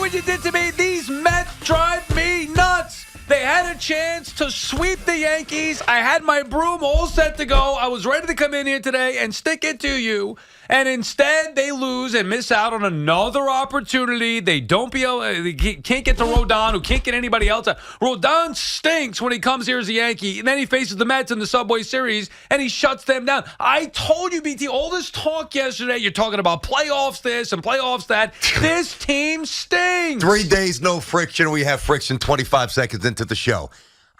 what you did to me. These Mets drive me nuts. They had a chance to sweep the Yankees. I had my broom all set to go. I was ready to come in here today and stick it to you. And instead, they lose and miss out on another opportunity. They can't get to Rodon, who can't get anybody else out. Rodon stinks when he comes here as a Yankee, and then he faces the Mets in the Subway Series, and he shuts them down. I told you, BT, all this talk yesterday, you're talking about playoffs this and playoffs that. This team stinks. 3 days, no friction. We have friction 25 seconds into the show.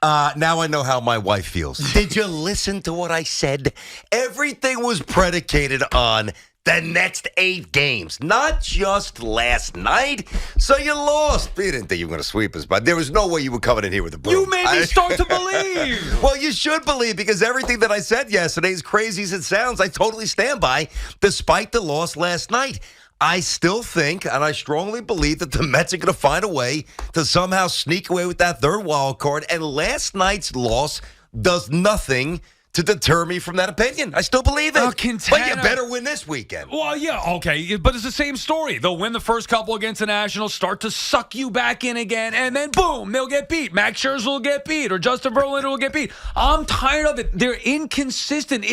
Now I know how my wife feels. Did you listen to what I said? Everything was predicated on the next 8 games, not just last night. So you lost. You didn't think you were going to sweep us, but there was no way you were coming in here with a broom. You made me start to believe. Well, you should believe, because everything that I said yesterday, as crazy as it sounds, I totally stand by, despite the loss last night. I still think, and I strongly believe, that the Mets are going to find a way to somehow sneak away with that third wild card. And last night's loss does nothing to deter me from that opinion. I still believe it. But you better win this weekend. Well, yeah, okay, but it's the same story. They'll win the first couple against the Nationals, start to suck you back in again, and then boom, they'll get beat. Max Scherzer will get beat, or Justin Verlander will get beat. I'm tired of it. They're inconsistent.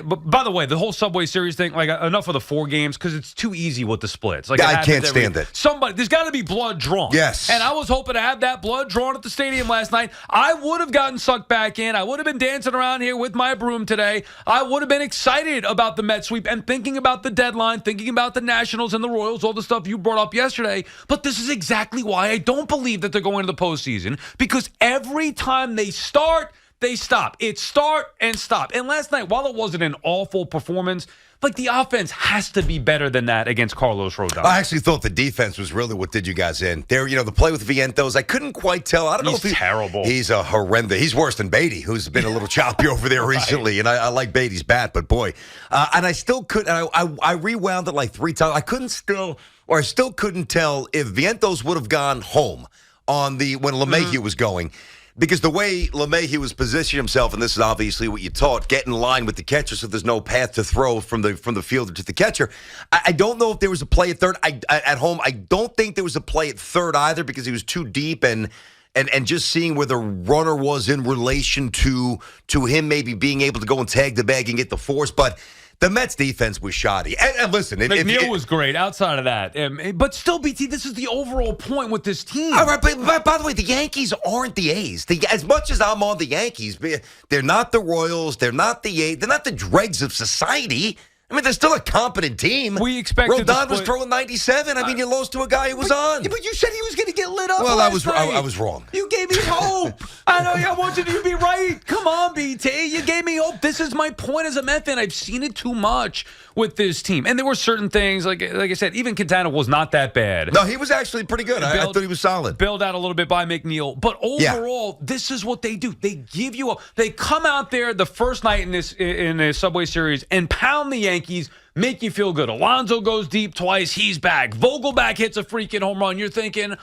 By the way, the whole Subway Series thing, like, enough of the 4 games, because it's too easy with the splits. Like, I can't stand it. There's got to be blood drawn. Yes. And I was hoping to have that blood drawn at the stadium last night. I would have gotten sucked back in. I would have been dancing around here with my broom today. I would have been excited about the Mets sweep and thinking about the deadline, thinking about the Nationals and the Royals, all the stuff you brought up yesterday. But this is exactly why I don't believe that they're going to the postseason, because every time they start, they stop. It's start and stop. And last night, while it wasn't an awful performance, like, the offense has to be better than that against Carlos Rodon. I actually thought the defense was really what did you guys in. There, the play with Vientos, I couldn't quite tell. I don't know if he's terrible. He's a horrendous. He's worse than Beatty, who's been a little choppy over there recently. And I like Beatty's bat, but boy. And I still couldn't. I rewound it like 3 times. I still couldn't tell if Vientos would have gone home on when LeMahieu was going. Because the way LeMahieu was positioning himself, and this is obviously what you taught, get in line with the catcher so there's no path to throw from the fielder to the catcher. I don't know if there was a play at third. At home, I don't think there was a play at third either, because he was too deep, and just seeing where the runner was in relation to him maybe being able to go and tag the bag and get the force. But the Mets defense was shoddy. And listen, McNeil was great outside of that. But still, BT, this is the overall point with this team. All right, but by the way, the Yankees aren't the A's. As much as I'm on the Yankees, they're not the Royals. They're not the A's. They're not the dregs of society. I mean, they're still a competent team. We expected Rodon was throwing 97. I mean, you lost to a guy who was on. But you said he was going to get lit up. Well, I was wrong. You gave me hope. I know. I wanted you to be right. Come on, BT. You gave me hope. This is my point as a Met fan. I've seen it too much with this team, and there were certain things, like I said, even Quintana was not that bad. No, he was actually pretty good. I thought he was solid. Bailed out a little bit by McNeil, but overall, This is what they do. They give you they come out there the first night in the Subway Series and pound the Yankees. Make you feel good. Alonso goes deep twice. He's back. Vogelback hits a freaking home run. You're thinking,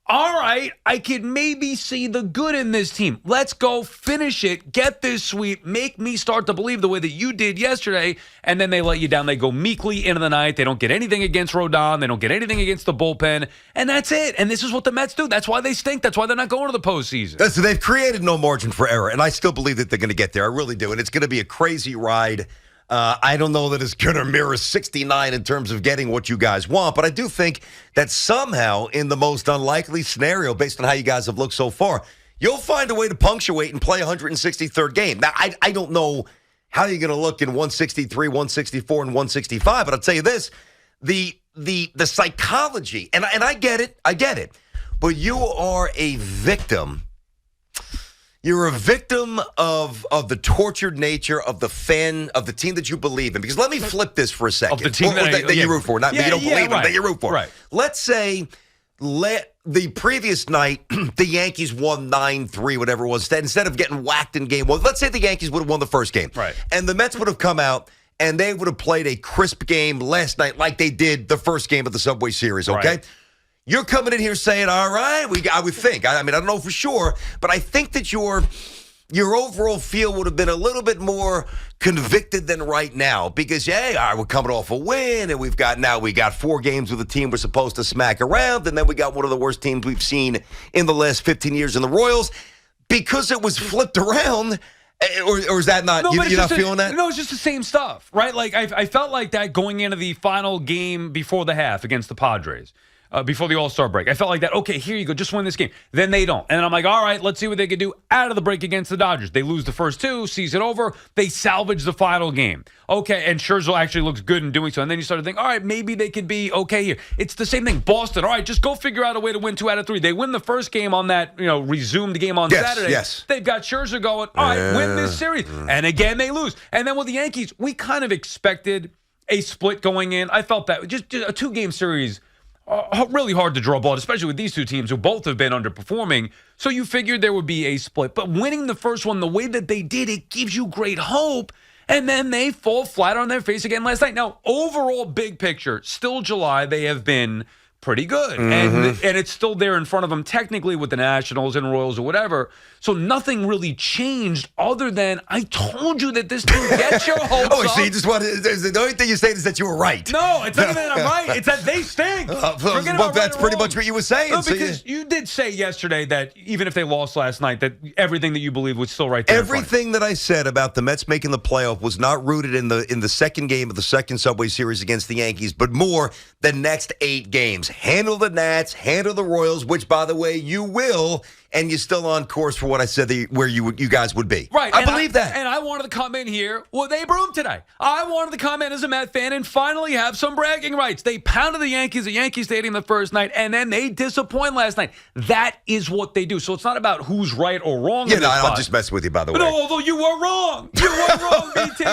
all right, I could maybe see the good in this team. Let's go finish it. Get this sweep. Make me start to believe the way that you did yesterday. And then they let you down. They go meekly into the night. They don't get anything against Rodon. They don't get anything against the bullpen. And that's it. And this is what the Mets do. That's why they stink. That's why they're not going to the postseason. So they've created no margin for error. And I still believe that they're going to get there. I really do. And it's going to be a crazy ride. I don't know that it's going to mirror 69 in terms of getting what you guys want, but I do think that somehow, in the most unlikely scenario, based on how you guys have looked so far, you'll find a way to punctuate and play a 163rd game. Now, I don't know how you're going to look in 163, 164, and 165, but I'll tell you this, the psychology, and I get it, but you are a victim. You're a victim of the tortured nature of the fan, of the team that you believe in. Because let me flip this for a second. Of the team that you root for. Not you don't believe in, that you root for. Right. Let's say the previous night, the Yankees won 9-3, whatever it was. Instead of getting whacked in game one, let's say the Yankees would have won the first game. Right. And the Mets would have come out and they would have played a crisp game last night like they did the first game of the Subway Series, okay? Right. You're coming in here saying, all right, I would think. I mean, I don't know for sure, but I think that you're your overall feel would have been a little bit more convicted than right now because, hey, all right, we're coming off a win, and we got 4 games with a team we're supposed to smack around, and then we got one of the worst teams we've seen in the last 15 years in the Royals. Because it was flipped around, or is that not, you're not feeling that? No, it's just the same stuff, right? Like, I felt like that going into the final game before the half against the Padres. Before the All-Star break. I felt like that, okay, here you go, just win this game. Then they don't. And I'm like, all right, let's see what they can do out of the break against the Dodgers. They lose the first 2, season over. They salvage the final game. Okay, and Scherzer actually looks good in doing so. And then you start to think, all right, maybe they could be okay here. It's the same thing. Boston, all right, just go figure out a way to win 2 out of 3. They win the first game on that, resumed game on Saturday. Yes. They've got Scherzer going, all right, win this series. And again, they lose. And then with the Yankees, we kind of expected a split going in. I felt that just a 2-game series, really hard to draw blood, especially with these 2 teams who both have been underperforming. So you figured there would be a split. But winning the first one the way that they did, it gives you great hope. And then they fall flat on their face again last night. Now, overall, big picture, still July, they have been pretty good. And it's still there in front of them technically with the Nationals and Royals or whatever. So nothing really changed other than I told you that this team gets your hopes up. So you just wanted, the only thing you're saying is that you were right. No, it's not even that I'm right. It's that they stink. Well, that's pretty much what you were saying. No, because you did say yesterday that even if they lost last night, that everything that you believe was still right there. Everything that I said about the Mets making the playoff was not rooted in the second game of the second Subway Series against the Yankees, but more the next 8 games. Handle the Nats, handle the Royals, which, by the way, you will, and you're still on course for what I said where you guys would be. Right. I believe that. And I wanted to come in here with a broom today. I wanted to come in as a Met fan and finally have some bragging rights. They pounded the Yankees at Yankee Stadium the first night, and then they disappoint last night. That is what they do. So it's not about who's right or wrong. Yeah, no, I'm just messing with you, by the way. No, although you were wrong. You were wrong, BT.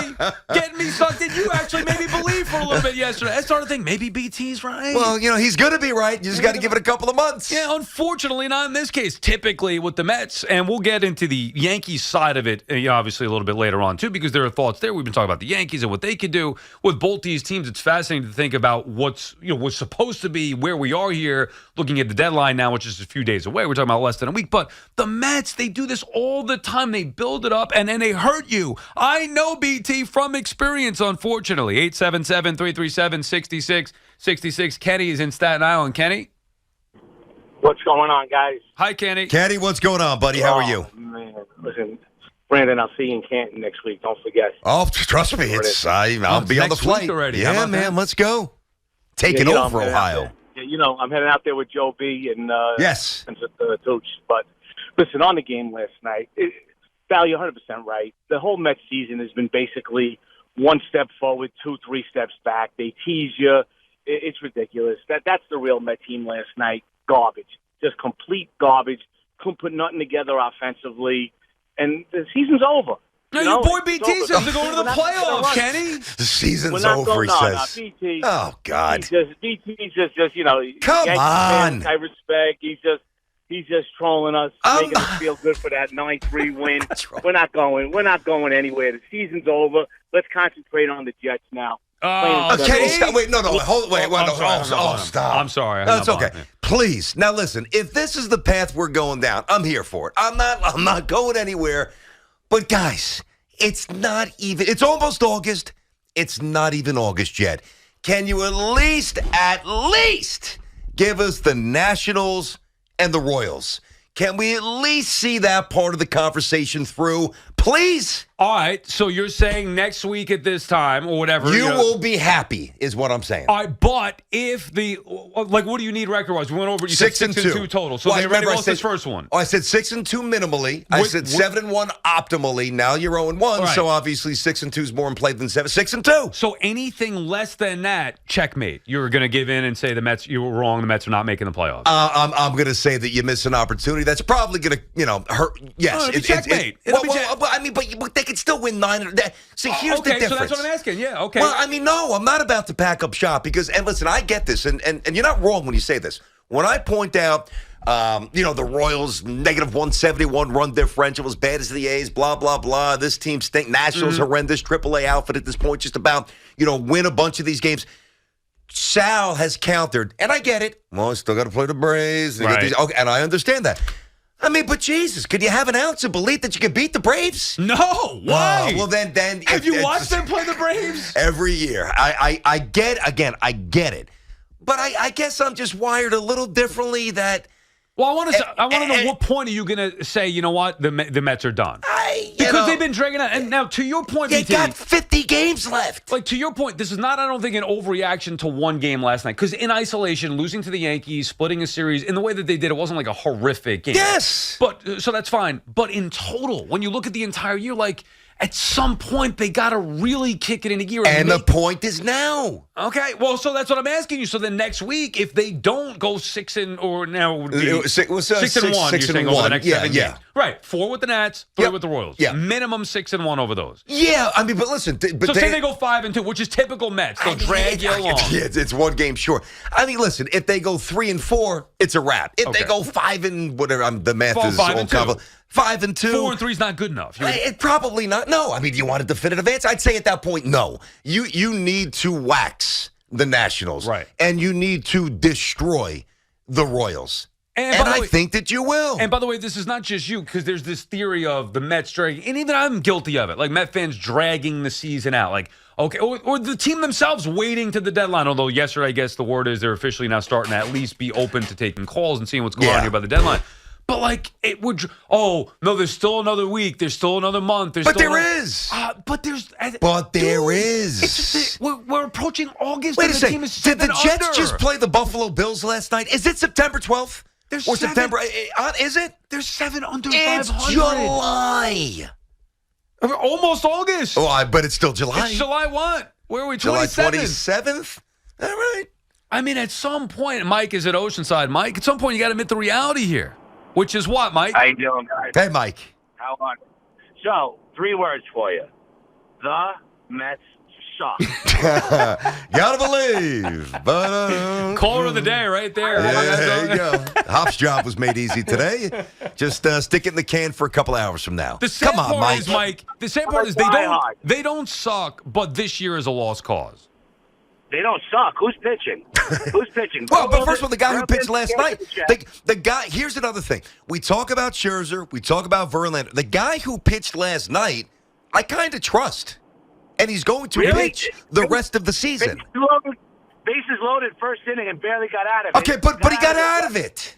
Getting me sucked in. You actually made me believe for a little bit yesterday. I started to think maybe BT's right. Well, he's going to be right. You just got to give it a couple of months. Yeah, unfortunately, not in this case. Typically with the Mets, and we'll get into the Yankees side of it, obviously a little bit later on, too, because there are thoughts there. We've been talking about the Yankees and what they could do. With both these teams, it's fascinating to think about what's supposed to be where we are here, looking at the deadline now, which is a few days away. We're talking about less than a week. But the Mets, they do this all the time. They build it up, and then they hurt you. I know, BT, from experience, unfortunately. 877-337-6666. Kenny is in Staten Island. Kenny? What's going on, guys? Hi, Kenny. Kenny, what's going on, buddy? How are you? Man, listen, Brandon, I'll see you in Canton next week. Don't forget. Oh, trust me, I'll be on the flight already. Yeah, man, let's go. Taking over Ohio. I'm heading out there with Joe B and yes, and Tooch. But listen, on the game last night, Val, you're 100% right. The whole Mets season has been basically 1 step forward, 2, 3 steps back. They tease you. It's ridiculous. That's the real Met team last night. Garbage. Just complete garbage. Couldn't put nothing together offensively. And the season's over. No, your boy BT says to go to the playoffs, Kenny. The season's over, he says. BT, oh, God. BT's just come on. I respect. He's just trolling us, making us feel good for that 9-3 win. We're not going anywhere. The season's over. Let's concentrate on the Jets now. Okay, stop. Wait, no, hold, wait, stop. I'm sorry. That's okay. Please, now listen. If this is the path we're going down, I'm here for it. I'm not going anywhere. But guys, it's not even. It's almost August. It's not even August yet. Can you at least give us the Nationals and the Royals? Can we at least see that part of the conversation through, please? All right, so you're saying next week at this time or whatever. You will be happy, is what I'm saying. All right, but if what do you need record-wise? We went over, you 6 said and 2 total. So they already lost this first one. Oh, I said 6 and 2 minimally. I said 7 and 1 optimally. Now you're 0 and 1, so obviously 6 and 2 is more in play than 6 and 2. So anything less than that, checkmate. You're going to give in and say the Mets, you were wrong, the Mets are not making the playoffs. I'm going to say that you missed an opportunity. That's probably going to, hurt. Yes. It's checkmate. But they could still win 9. See, here's the difference. So that's what I'm asking. Yeah, okay. Well, no, I'm not about to pack up shop because, and listen, I get this, and you're not wrong when you say this. When I point out, the Royals negative 171 run differential, as bad as the A's, blah, blah, blah. This team stink. Nationals horrendous. AAA outfit at this point, just about, win a bunch of these games. Sal has countered, and I get it. Well, I still got to play the Braves. And I understand that. I mean, but Jesus, could you have an ounce of belief that you could beat the Braves? No, why? Well, then have you watched them play the Braves? Every year. I get it. But I guess I'm just wired a little differently that. Well, I want to know what point are you going to say, you know what, the Mets are done? Because they've been dragging out. And now, to your point, they got 50 games left. Like, to your point, this is not, I don't think, an overreaction to one game last night. Because in isolation, losing to the Yankees, splitting a series, in the way that they did, it wasn't like a horrific game. Yes. But so that's fine. But in total, when you look at the entire year, like, at some point, they got to really kick it into gear. And the point is now. Okay, well, so that's what I'm asking you. So then next week, if they don't go 6-1, over the next 7 games. Right, 4 with the Nats, 3 with the Royals. Yeah. Minimum 6-1 over those. Yeah, I mean, but listen. So say they go 5-2, which is typical Mets. They'll drag you along. Yeah, it's one game short. I mean, listen, if they go 3-4, it's a wrap. If they go 5 and whatever, the math is all complicated. 5-2. 4-3 is not good enough. It probably not. No, I mean, do you want a definitive answer? I'd say at that point, no. You need to wax the Nationals, right? And you need to destroy the Royals. And I think that you will. And by the way, this is not just you, because there's this theory of the Mets dragging, and even I'm guilty of it. Like Met fans dragging the season out. Like, okay, or the team themselves waiting to the deadline. Although yesterday, I guess the word is they're officially now starting to at least be open to taking calls and seeing what's going on here by the deadline. But, like, it would. Oh, no, there's still another week. There's still another month. But there is. But there's. There is. We're approaching August. Wait a second. Did the Jets under. just play the Buffalo Bills last night? Is it September 12th? Or September? Is it? There's 7 under 500. It's July. Almost August. Oh, but it's still July. It's July what? Where are we? July 27th? All right. I mean, at some point, Mike is at Oceanside. Mike, at some point, you got to admit the reality here. Which is what, Mike? How you doing, guys? Hey, Mike. How are you? So, 3 words for you. The Mets suck. Gotta believe. Caller of the day right there. Yeah, there you go. Hop's job was made easy today. Just stick it in the can for a couple hours from now. The sad part is, Mike, the sad part is they don't suck, but this year is a lost cause. They don't suck. Who's pitching? Who's pitching? Well, but first of all, the guy who pitched last night. The guy. Here's another thing. We talk about Scherzer. We talk about Verlander. The guy who pitched last night, I kind of trust, and he's going to pitch the rest of the season. Bases loaded first inning and barely got out of it. Okay, but he got out of it.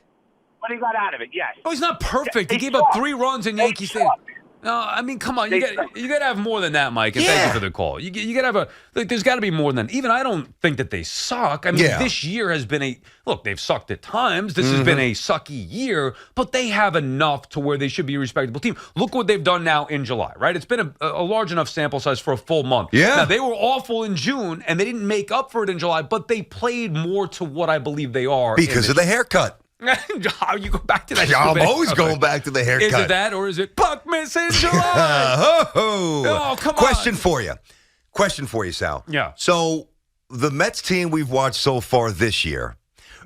But he got out of it. Yes. Oh, he's not perfect. He gave up 3 runs in Yankee Stadium. No, I mean, come on. You got to have more than that, Mike. And thank you for the call. You got to have there's got to be more than that. Even I don't think that they suck. I mean, this year has been look, they've sucked at times. This has been a sucky year, but they have enough to where they should be a respectable team. Look what they've done now in July, right? It's been a large enough sample size for a full month. Yeah. Now, they were awful in June, and they didn't make up for it in July, but they played more to what I believe they are. Because of the haircut. You go back to that. I'm always going back to the haircut. Is it that, or is it puck miss in July? Oh, come on. Question for you, Sal. Yeah. So the Mets team we've watched so far this year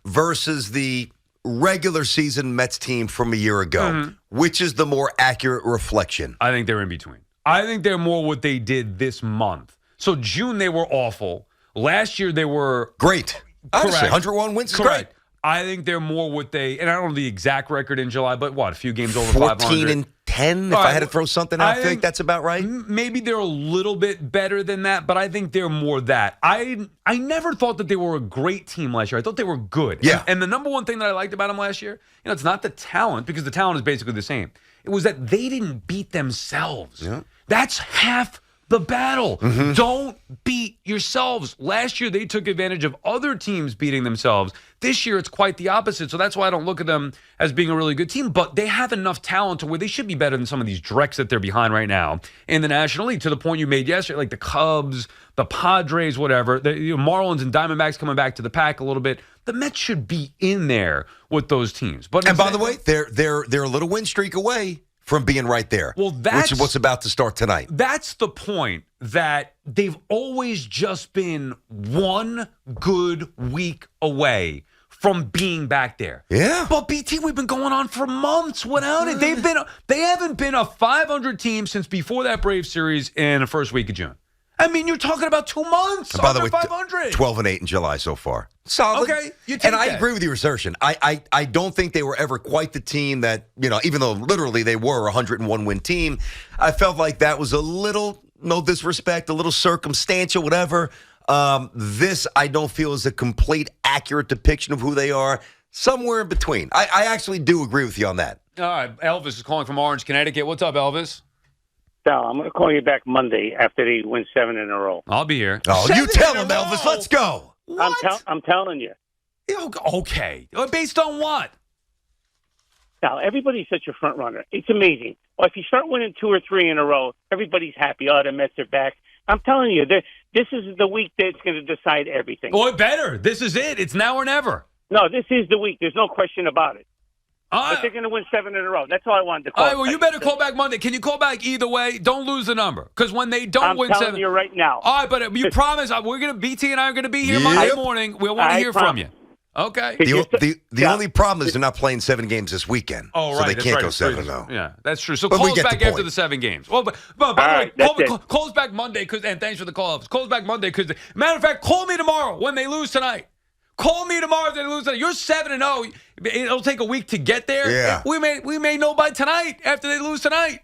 versus the regular season Mets team from a year ago, which is the more accurate reflection? I think they're in between. I think they're more what they did this month. So June, they were awful. Last year, they were great. Honestly, 101 wins is great. I think they're more what they, and I don't know the exact record in July, but what, a few games over 500? 14-10, if I had to throw something out, I think that's about right. Maybe they're a little bit better than that, but I think they're more that. I never thought that they were a great team last year. I thought they were good. Yeah. And the number one thing that I liked about them last year, it's not the talent, because the talent is basically the same. It was that they didn't beat themselves. Yeah. That's half the battle. Don't beat yourselves. Last year, they took advantage of other teams beating themselves. This year, it's quite the opposite. So that's why I don't look at them as being a really good team. But they have enough talent to where they should be better than some of these dregs that they're behind right now in the National League. To the point you made yesterday, like the Cubs, the Padres, whatever. The Marlins and Diamondbacks coming back to the pack a little bit. The Mets should be in there with those teams. But by the way, they're a little win streak away from being right there, which is what's about to start tonight. That's the point, that they've always just been one good week away from being back there. Yeah. But BT, we've been going on for months without it. They haven't been a 500 team since before that Braves series in the first week of June. I mean, you're talking about 2 months. And by the under way, 500. 12-8 in July so far. Solid. Okay, you take and I that. agree with your assertion. I don't think they were ever quite the team that, even though literally they were a 101-win team, I felt like that was a little, no disrespect, a little circumstantial, whatever. This, I don't feel, is a complete, accurate depiction of who they are. Somewhere in between. I actually do agree with you on that. All right, Elvis is calling from Orange, Connecticut. What's up, Elvis? Sal, I'm going to call you back Monday after they win 7 in a row. I'll be here. Oh, you tell him, Elvis. Let's go. What? I'm telling you. Okay. Based on what? Sal, everybody's such a front runner. It's amazing. Well, if you start winning 2 or 3 in a row, everybody's happy. Oh, the Mets are back. I'm telling you, this is the week that's going to decide everything. Well, it better. This is it. It's now or never. No, this is the week. There's no question about it. But they're going to win 7 in a row. That's all I wanted to call. All right, well, you better call back Monday. Can you call back either way? Don't lose the number. Because when they don't win 7. I'm telling you right now. All right, but you promise BT and I are going to be here Monday morning. We want to hear from you. Okay. The only problem is they're not playing 7 games this weekend. Oh, right. So they that's can't right. go 7-0. Yeah, that's true. So But we call us get the back after point. the 7 games. Well, but by the right, way, call us back Monday. And thanks for the call, Elvis. Call us back Monday. Matter of fact, call me tomorrow when they lose tonight. Call me tomorrow if they lose tonight. You're 7-0. It'll take a week to get there. Yeah. We may know by tonight after they lose tonight.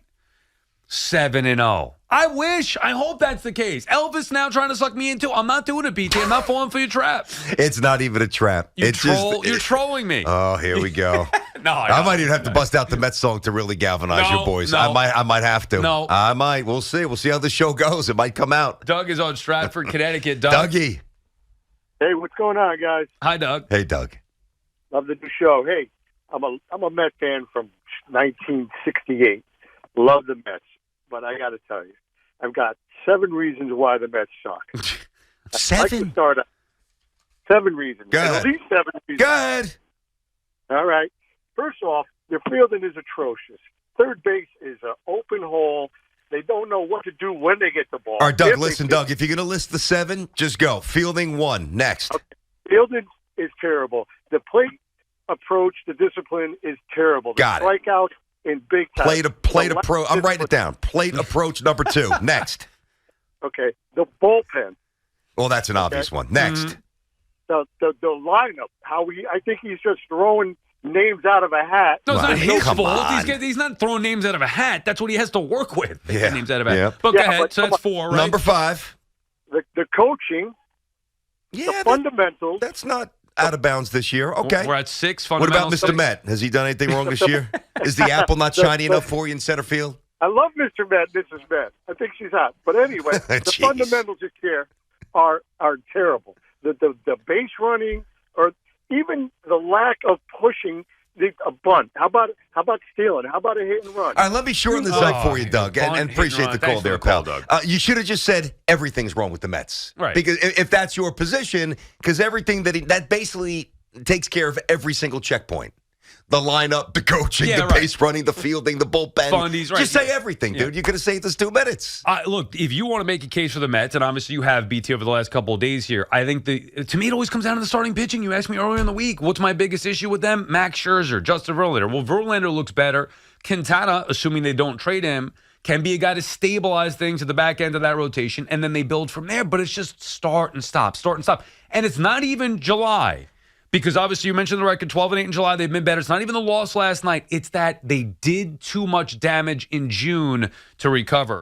7-0. I hope that's the case. Elvis now trying to suck me into. I'm not doing it, BT. I'm not falling for your trap. It's not even a trap. You're Just trolling me. Oh, here we go. No, I might even have to bust out the Mets song to really galvanize your boys. No. I might have to. No. I might. We'll see. We'll see how the show goes. It might come out. Doug is on Stratford, Connecticut. Doug. Dougie. Hey, what's going on, guys? Hi, Doug. Hey, Doug. Love the new show. Hey, I'm a Met fan from 1968. Love the Mets, but I got to tell you, I've got 7 reasons why the Mets suck. I'd like to start out. 7 reasons. Go ahead. At least 7 reasons. Go ahead. All right. First off, their fielding is atrocious. Third base is an open hole. They don't know what to do when they get the ball. All right, Doug, listen, Doug, if you're going to list the 7, just go. Fielding 1. Next. Okay. Fielding is terrible. The plate approach, the discipline is terrible. The Got it. strikeout in big time. Plate approach. I'm writing it down. Plate approach number 2. Next. Okay. The bullpen. Well, that's an obvious one. Next. The lineup. I think he's just throwing names out of a hat. No, it's Well, not his come fault. on. He's not throwing names out of a hat. That's what he has to work with. Yeah. Names out of a hat. Yeah. But go Yeah, ahead. but So come that's 4, right? Number 5. The coaching, Yeah, the fundamentals. that's not out of bounds this year. Okay. We're at 6. What about fundamentals. Mr. Met? Has he done anything wrong this year? Is the apple not shiny enough for you in center field? I love Mr. Met, Mrs. Met. I think she's hot. But anyway, the Jeez. fundamentals this year are terrible. The base running, or even the lack of pushing a bunt. How about stealing? How about a hit and run? All right, let me shorten this up for you, Doug, bunt, and hit and appreciate run. the call Thanks for there, the call, pal. Doug. You should have just said everything's wrong with the Mets. Right. Because if that's your position, because everything that basically takes care of every single checkpoint. The lineup, the coaching, Yeah, the right. base running, the fielding, the bullpen. Fundies, right. Just say everything, Yeah. dude. You could have saved us 2 minutes. Look, if you want to make a case for the Mets, and obviously you have BT over the last couple of days here, I think to me it always comes down to the starting pitching. You asked me earlier in the week, what's my biggest issue with them? Max Scherzer, Justin Verlander. Well, Verlander looks better. Quintana, assuming they don't trade him, can be a guy to stabilize things at the back end of that rotation, and then they build from there. But it's just start and stop. And it's not even July. Because obviously you mentioned the record, 12-8 in July. They've been better. It's not even the loss last night. It's that they did too much damage in June to recover.